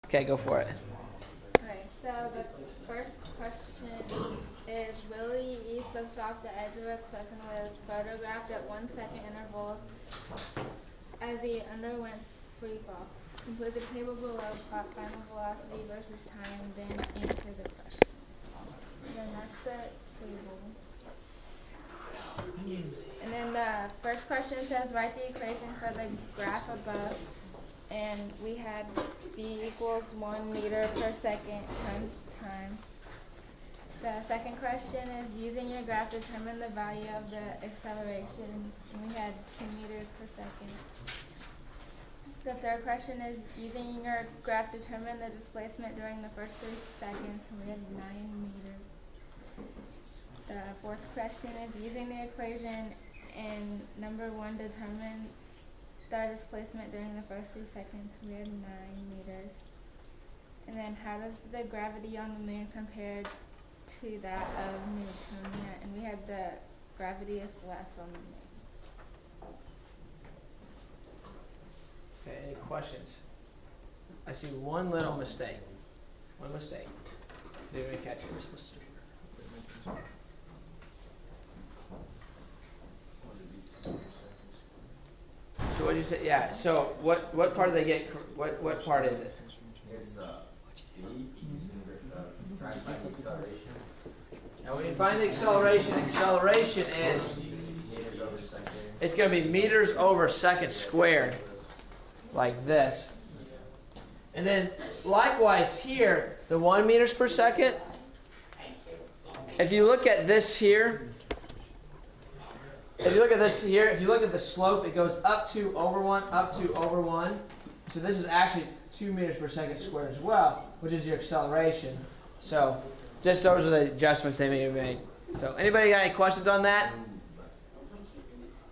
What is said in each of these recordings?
Okay, go for it. Okay, so the first question is, Willie E slips off the edge of a cliff and was photographed at 1 second intervals as he underwent free fall. Complete the table below, plot final velocity versus time, then answer the question. Then that's the table. And then the first question says, write the equation for the graph above. And we had v equals 1 meter per second times time. The second question is, using your graph, determine the value of the acceleration. And we had 2 meters per second. The third question is, using your graph, determine the displacement during the first 3 seconds. And we had 9 meters. The fourth question is, using the equation in number 1, determine the displacement during the first 3 seconds. We had 9 meters. And then, how does the gravity on the moon compare to that of Newtonia? And we had the gravity is less on the moon. Okay, any questions? I see one little mistake. One mistake. Did we catch it? We're supposed to. So what did you say? Yeah. So what part do they get? What part is it? It's try to find the acceleration. Now when you find the acceleration is Meters over second. it's going to be meters over second squared, like this. And then likewise here, the 1 meters per second. If you look at this here. If you look at this here, if you look at the slope, it goes up 2 over 1, up 2 over 1. So this is actually 2 meters per second squared as well, which is your acceleration. So just those are the adjustments they may have made. So anybody got any questions on that?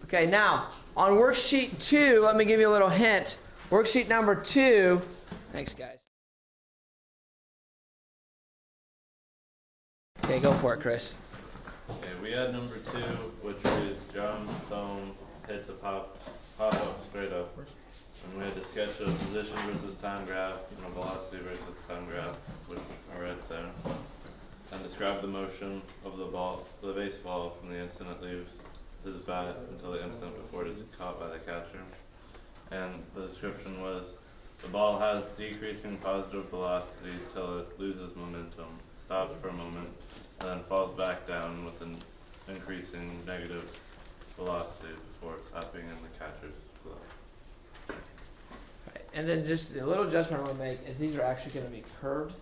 Okay, now on worksheet 2, let me give you a little hint. Worksheet number 2, thanks guys. Okay, go for it, Chris. Okay, we had number 2, which is John Stone hits a pop up straight up. And we had to sketch a position versus time graph and a velocity versus time graph, which are right there. And describe the motion of the baseball from the instant it leaves his bat until the instant before it is caught by the catcher. And the description was, the ball has decreasing positive velocity till it loses momentum, stops for a moment, and then falls back down with an increasing negative velocity before tapping in the catcher's glove. Right. And then just the little adjustment I want to make is these are actually going to be curved.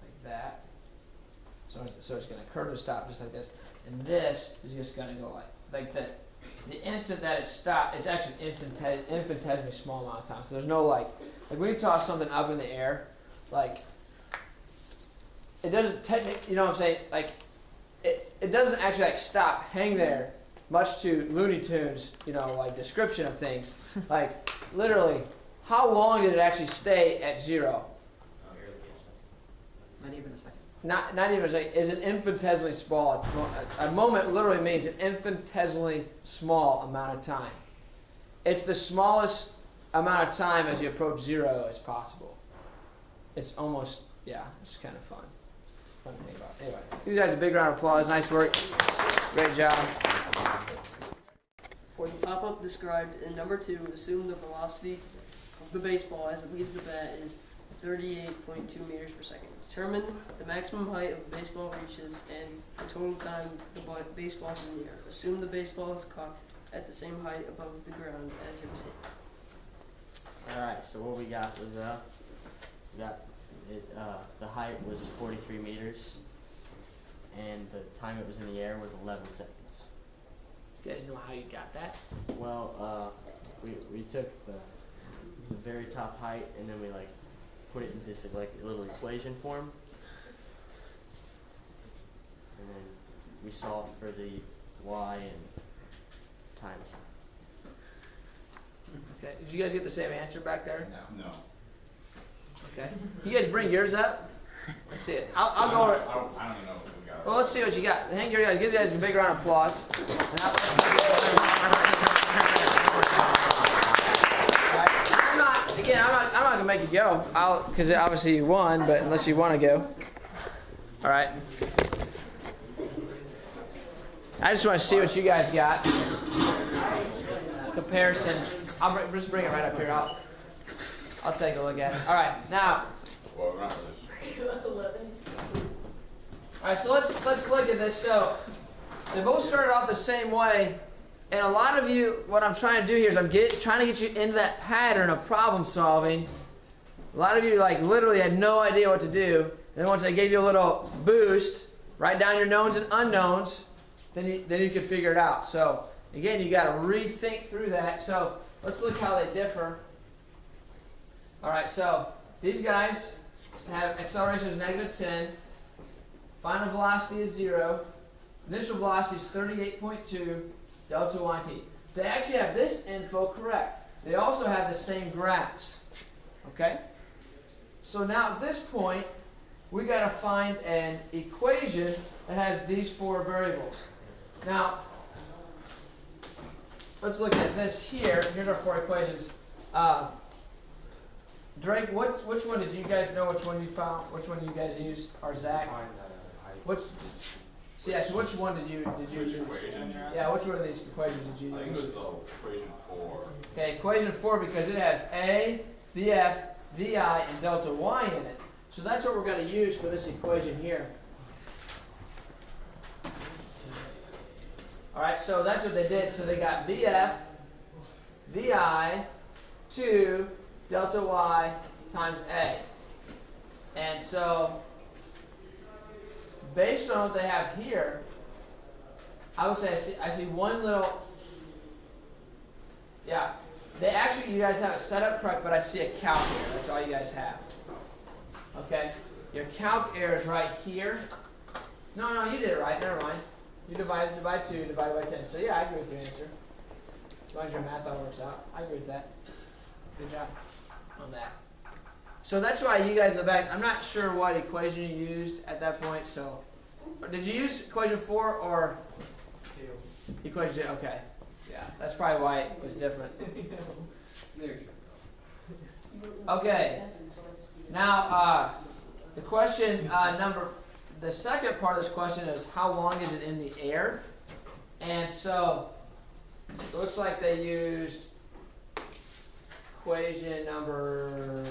Like that. So it's going to curve to stop just like this. And this is just going to go like that. The instant that it stops, it's actually infinitesimally small amount of time. So there's no like when you toss something up in the air, like it doesn't technically, you know what I'm saying? Like it doesn't actually like stop, hang there, much to Looney Tunes, you know, like description of things. Like literally, how long did it actually stay at 0? Not even a second. Not even a second. Is an infinitesimally small. A moment literally means an infinitesimally small amount of time. It's the smallest amount of time as you approach 0 as possible. It's almost, yeah, it's kind of fun. Fun to think about. Anyway, give you guys a big round of applause. Nice work. Great job. For the pop-up described in number 2, assume the velocity of the baseball as it leaves the bat is 38.2 meters per second. Determine the maximum height of the baseball reaches and the total time the baseball is in the air. Assume the baseball is caught at the same height above the ground as it was hit. Alright, so what we got was the height was 43 meters and the time it was in the air was 11 seconds. You guys know how you got that? Well, we took the very top height and then we like put it in this like little equation form, and then we solved for the y and time. Okay. Did you guys get the same answer back there? No. Okay. You guys bring yours up. Let's see it. I'll go over it. I don't even know what we got. Well, let's see what you got. Hang your guys. Give you guys a big round of applause. Right. I'm make you go, because obviously you won, but unless you want to go. All right. I just want to see what you guys got. Comparison. Just bring it right up here. I'll take a look at it. All right, now. Well, not really. All right, so let's look at this. So they both started off the same way, and a lot of you, what I'm trying to do here is I'm trying to get you into that pattern of problem solving. A lot of you like literally had no idea what to do. Then once I gave you a little boost, write down your knowns and unknowns, then you could figure it out. So again, you got to rethink through that. So let's look how they differ. All right, so these guys have acceleration is -10. Final velocity is 0. Initial velocity is 38.2 delta yt. They actually have this info correct. They also have the same graphs. Okay? So now at this point, we got to find an equation that has these 4 variables. Now, let's look at this here. Here's our 4 equations. Drake, which one did you guys know? Which one you found? Which one did you guys use? Or Zach? Which? So yeah. So which one did you use? Equation? Yeah. Which one of these equations did you I think it use? was the equation 4. Okay, equation 4 because it has A, VF, VI, and delta Y in it. So that's what we're going to use for this equation here. All right. So that's what they did. So they got VF, VI, 2 delta Y times A. And so, based on what they have here, I would say I see one little, yeah. They actually, you guys have it set up correct, but I see a calc error. That's all you guys have. Okay? Your calc error is right here. No, you did it right. Never mind. You divided by 2, divided by 10. So yeah, I agree with your answer. As long as your math all works out. I agree with that. Good job on that. So that's why you guys in the back, I'm not sure what equation you used at that point. So did you use equation 4 or equation 2? Okay. Yeah, that's probably why it was different. Okay. Now, the question the second part of this question is how long is it in the air? And so it looks like they used equation number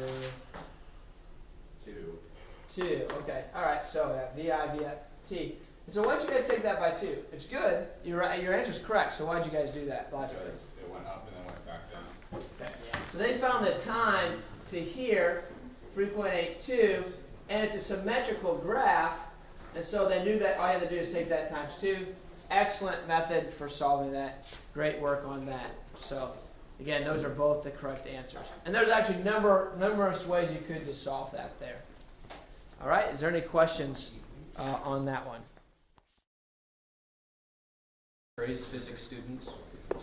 2. Okay. All right. So VI. And so why don't you guys take that by 2? It's good. Your answer is correct. So why did you guys do that logically? Because it went up and then went back down. Okay. So they found the time to here, 3.82, and it's a symmetrical graph. And so they knew that all you had to do is take that times 2. Excellent method for solving that. Great work on that. So again, those are both the correct answers. And there's actually numerous ways you could to solve that there. All right. Is there any questions on that one? Grades physics students.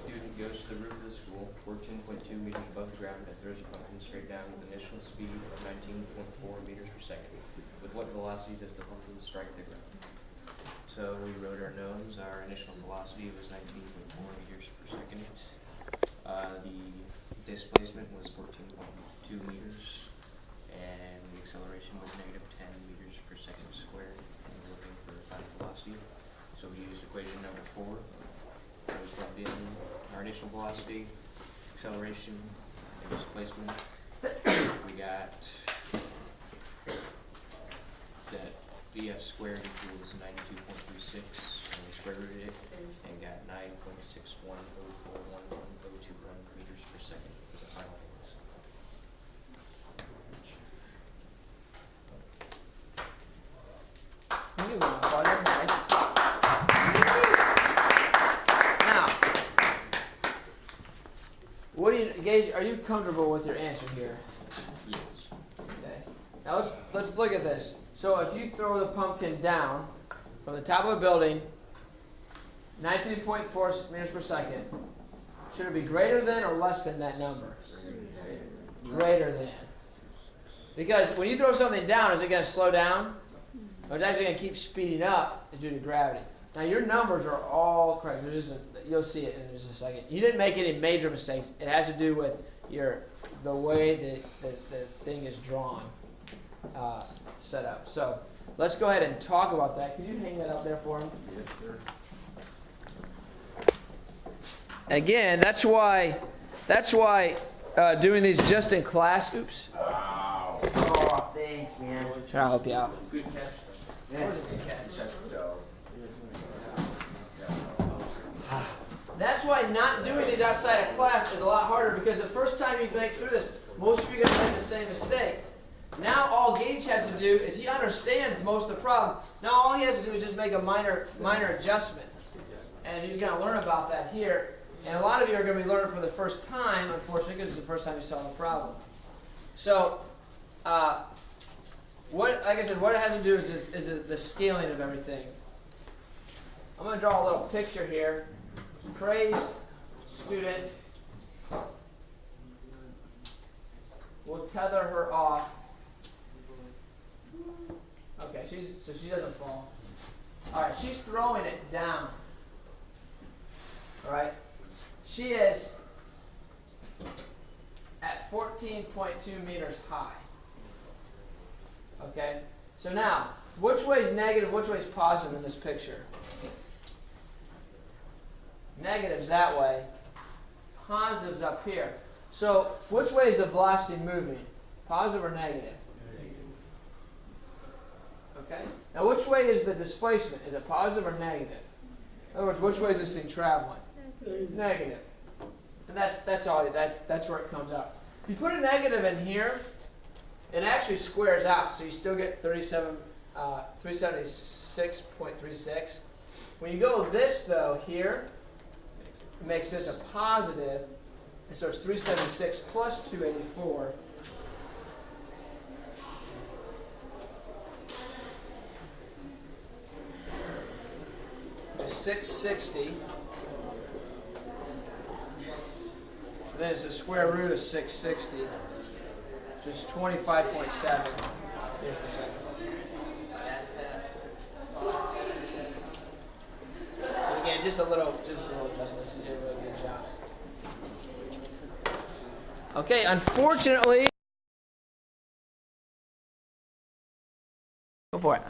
Student goes to the roof of the school, 14.2 meters above the ground, and throws a pumpkin straight down with initial speed of 19.4 meters per second. With what velocity does the pumpkin strike the ground? So we wrote our knowns. Our initial velocity was 19.4 meters per second. The displacement was 14.2 meters, and the acceleration was -10 meters per second squared. And we're looking for final velocity. So we used equation number 4. We plugged in our initial velocity, acceleration, and displacement. We got that VF squared equals 92.36, and we square rooted it and got 9.61041102 meters per second for the final answer. That's nice. Now, what do you Gage? Are you comfortable with your answer here? Yes. Okay. Now let's look at this. So if you throw the pumpkin down from the top of a building, 19.4 meters per second, should it be greater than or less than that number? Greater than. Because when you throw something down, is it going to slow down? Or it's actually going to keep speeding up due to gravity. Now your numbers are all correct. There's just you'll see it in just a second. You didn't make any major mistakes. It has to do with the way the thing is drawn, set up. So let's go ahead and talk about that. Can you hang that up there for him? Yes, sir. Again, that's why doing these just in class. Oops. Wow. Oh, thanks, man. Try to help you out. Good catch. Yes. That's dope. That's why not doing these outside of class is a lot harder, because the first time you make through this, most of you are going to make the same mistake. Now all Gage has to do is he understands most of the problem. Now all he has to do is just make a minor adjustment. And he's going to learn about that here. And a lot of you are going to be learning for the first time, unfortunately, because it's the first time you solve a problem. So, like I said, what it has to do is the scaling of everything. I'm going to draw a little picture here. Crazed student. We'll tether her off. Okay, so she doesn't fall. All right, she's throwing it down. All right, she is at 14.2 meters high. Okay, so now, which way is negative, which way is positive in this picture? Negative's that way, positive's up here. So, which way is the velocity moving? Positive or negative? Okay. Now, which way is the displacement? Is it positive or negative? In other words, which way is this thing traveling? Negative. And that's all. That's where it comes out. If you put a negative in here, it actually squares out, so you still get 376.36. When you go this though here, it makes this a positive, and so it's 376 plus 284. It's 660. Then it's the square root of 660, which is 25.7 meters per second. So again, just a little adjustments. You did a really good job. Okay, unfortunately, go for it.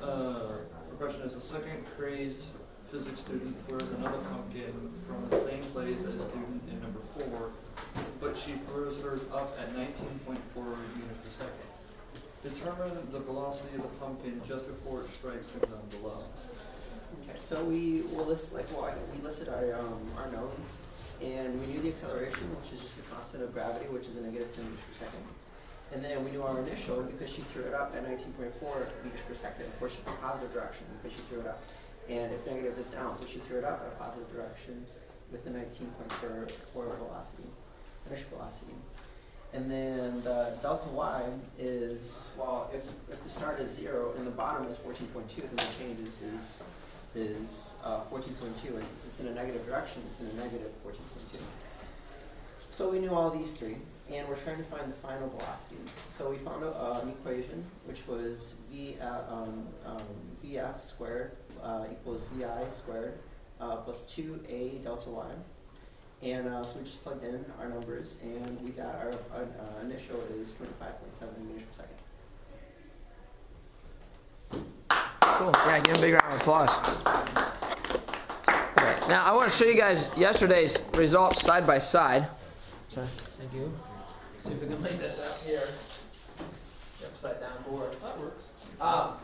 The question is: a second crazed physics student throws another pumpkin from the same place as student in number 4, but she throws hers up at 19.4 meters per second. Determine the velocity of the pumpkin just before it strikes the ground below. Okay, so we listed our knowns, and we knew the acceleration, which is just the constant of gravity, which is a negative 10 meters per second. And then we knew our initial because she threw it up at 19.4 meters per second. Of course, it's a positive direction because she threw it up. And if negative is down, so she threw it up at a positive direction with the 19.4 velocity, initial velocity. And then the delta y is, well, if the start is 0 and the bottom is 14.2, then the change is 14.2. And since it's in a negative direction, it's in a negative 14.2. So we knew all these three, and we're trying to find the final velocity. So we found an equation, which was VF squared equals VI squared plus 2A delta y. And so we just plugged in our numbers, and we got our initial is 25.7 meters per second. Cool. Yeah, give him a big round of applause. Okay. Now, I want to show you guys yesterday's results side by side. So, thank you. See if we can lay this up here. The upside down board. That works. I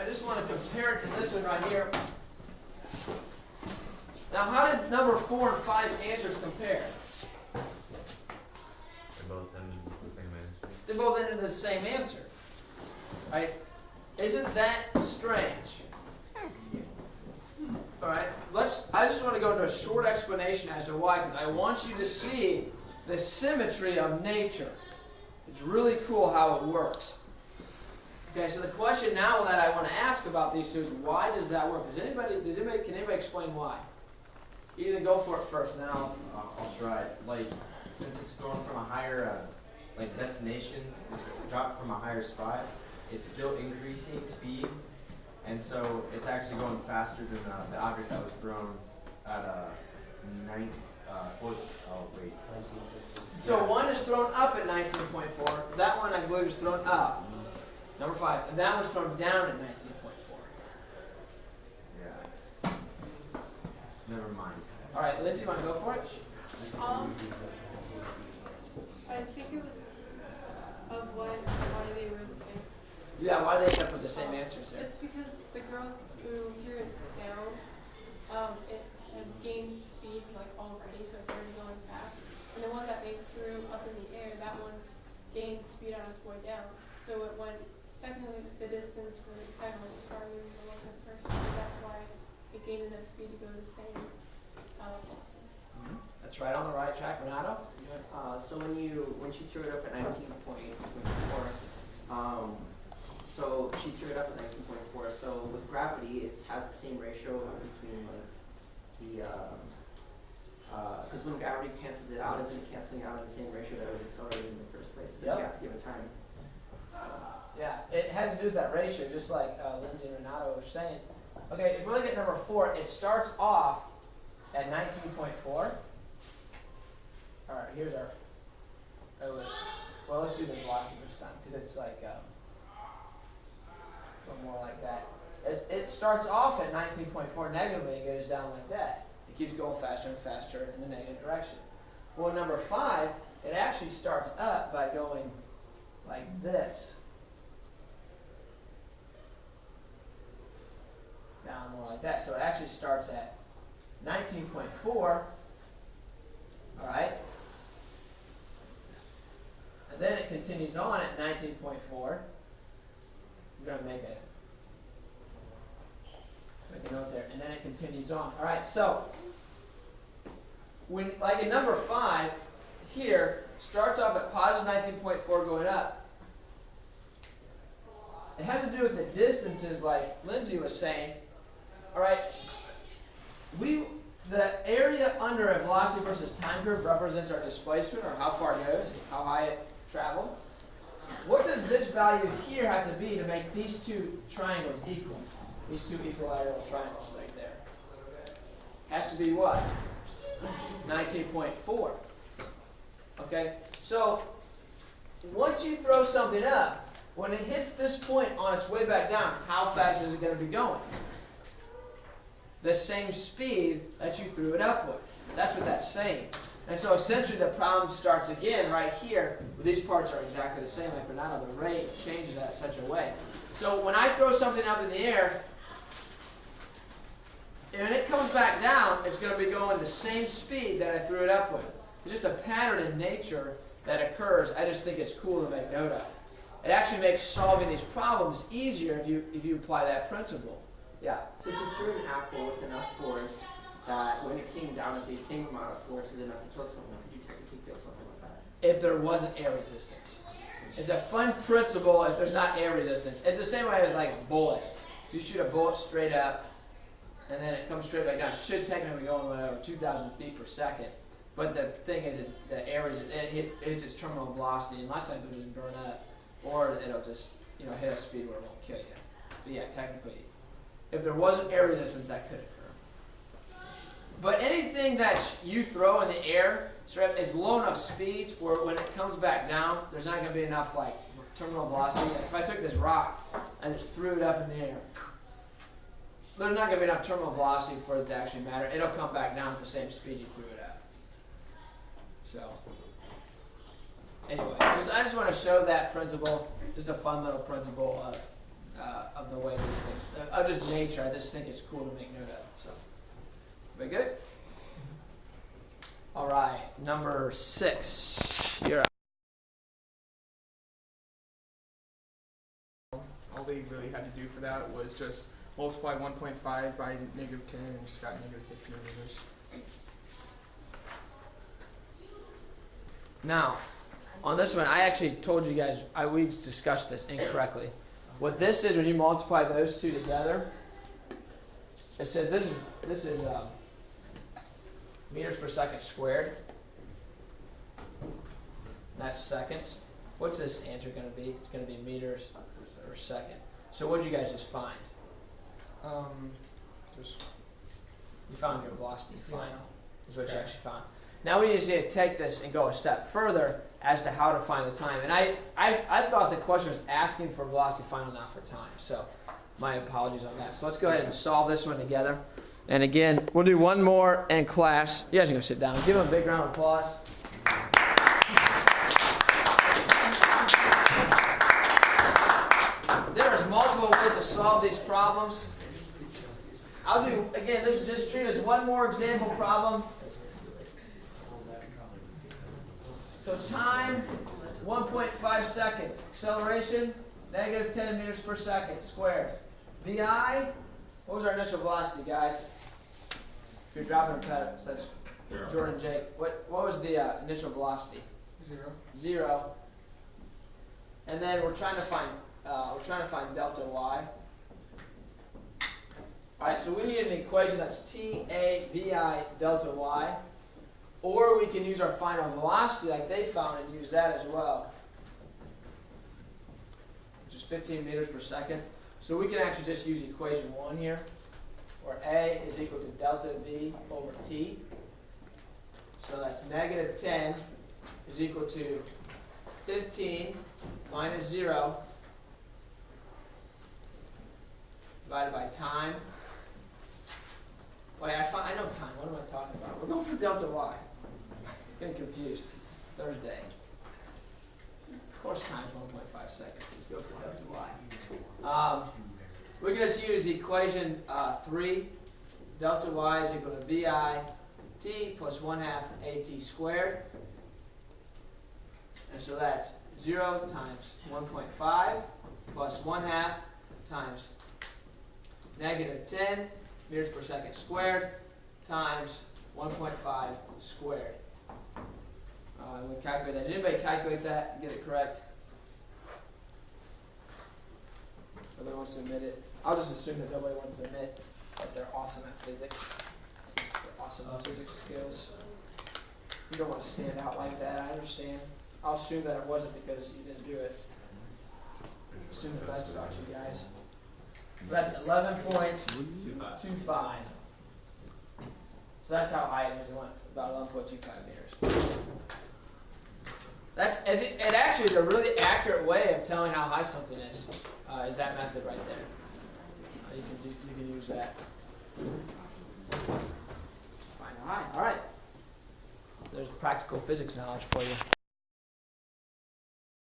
just want to compare it to this one right here. Now, how did number 4 and 5 answers compare? They both ended with the same answer. They both ended the same answer. Right? Isn't that strange? All right. I just want to go into a short explanation as to why, because I want you to see the symmetry of nature. It's really cool how it works. Okay, so the question now that I want to ask about these two is, why does that work? Can anybody explain why? Either go for it first, and then I'll try. Like, since it's going from a higher destination, it's dropped from a higher spot, it's still increasing speed, And so it's actually going faster than the object that was thrown at a 9 foot. Oh wait. So one is thrown up at 19.4. That one, I believe, is thrown up. Number 5. And that one's thrown down at 19.4. Yeah. Never mind. All right, Lindsay, you want to go for it? I think it was of why they were the same. Yeah, why do they end up with the same answers there? It's because the girl who threw it down, it had gained speed like already, so it's already going fast. And the one that they threw up in the air, that one gained speed on its way down. So it went, technically the distance for the second one was farther than the one for the first one. That's why it gained enough speed to go the same velocity. That's right on the right track, Renato. So when she threw it up at 19.4, so she threw it up at 19.4. So with gravity, it has the same ratio between like the because when gravity cancels it out, isn't it canceling out in the same ratio that it was accelerating in the first place? Because you have to give it time. So. Yeah, it has to do with that ratio, just like Lindsay and Renato were saying. Okay, if we look at number 4, it starts off at 19.4. All right, here's our. Well, let's do the velocity this time because it's like a little more like that. It starts off at 19.4 negatively and goes down like that. It keeps going faster and faster in the negative direction. Well, number 5, it actually starts up by going like this. Down more like that. So it actually starts at 19.4. All right. And then it continues on at 19.4. We're going to make a note there. And then it continues on. All right. So when, like in number 5 here, starts off at positive 19.4 going up. It has to do with the distances, like Lindsay was saying. All right. The area under a velocity versus time curve represents our displacement, or how far it goes, how high it traveled. What does this value here have to be to make these two triangles equal? These two equilateral triangles right there. Has to be what? 19.4. Okay? So, once you throw something up, when it hits this point on its way back down, how fast is it going to be going? The same speed that you threw it up with. That's what that's saying. And so essentially the problem starts again right here, where these parts are exactly the same, like Renato, the rate changes that in such a way. So when I throw something up in the air, and it comes back down, it's going to be going the same speed that I threw it up with. It's just a pattern in nature that occurs. I just think it's cool to make note of. It actually makes solving these problems easier if you apply that principle. Yeah. So if you threw an apple with enough force that when it came down at the same amount of force is enough to kill someone, could you technically kill something like that? If there wasn't air resistance. It's a fun principle if there's not air resistance. It's the same way as like a bullet. You shoot a bullet straight up, and then it comes straight back down. It should technically be going over 2,000 feet per second. But the thing is, the air is it hits its terminal velocity, and lots of times it'll just burn up, or it'll just hit a speed where it won't kill you. But yeah, technically, if there wasn't air resistance, that could occur. But anything that you throw in the air is low enough speeds where when it comes back down, there's not going to be enough like terminal velocity. If I took this rock and just threw it up in the air, there's not going to be enough terminal velocity for it to actually matter. It'll come back down at the same speed you threw it at. So, anyway, I just want to show that principle, just a fun little principle of the way these things, of just nature. I just think it's cool to make note of. So, very good. All right, number 6. You're up. All they really had to do for that was just multiply 1.5 by -10 and just got -15 meters. Now, on this one, I actually told you guys, we discussed this incorrectly. What this is, when you multiply those two together, it says this is meters per second squared. That's seconds. What's this answer going to be? It's going to be meters per second. So what did you guys just find? Just You found your velocity Yeah. final, is what you Okay. actually found. Now we just need to take this and go a step further as to how to find the time. And I thought the question was asking for velocity final, not for time. So my apologies on that. So let's go ahead and solve this one together. And again, we'll do one more in class. You guys can go sit down. Give them a big round of applause. There's multiple ways to solve these problems. I'll do, again, this is just treat as one more example problem. So time, 1.5 seconds. Acceleration, negative 10 meters per second squared. VI, what was our initial velocity, guys? If you're dropping a pedal, such Jordan, Jake, what was the initial velocity? 0. 0. And then we're trying to find delta y. All right, so we need an equation that's TAVI delta y, or we can use our final velocity like they found and use that as well, which is 15 meters per second. So we can actually just use equation 1 here, where A is equal to delta V over T. So that's negative 10 is equal to 15 minus 0 divided by time. Wait, I know time. What am I talking about? We're going for delta y. Getting confused. Thursday. Of course, time's 1.5 seconds. Let's go for delta y. We can just use equation 3. Delta y is equal to VI t plus 1/2 AT squared. And so that's 0 times 1.5 plus 1/2 times negative 10 meters per second squared times 1.5 squared. We'll calculate that. Did anybody calculate that and get it correct? Nobody wants to admit it. I'll just assume that nobody wants to admit that they're awesome at physics. They're awesome at physics skills. You don't want to stand out like that, I understand. I'll assume that it wasn't because you didn't do it. Assume the best about you guys. So that's 11.25. So that's how high it is. It went about 11.25 meters. It actually is a really accurate way of telling how high something is that method right there. You can use that. Find how high. All right. There's practical physics knowledge for you.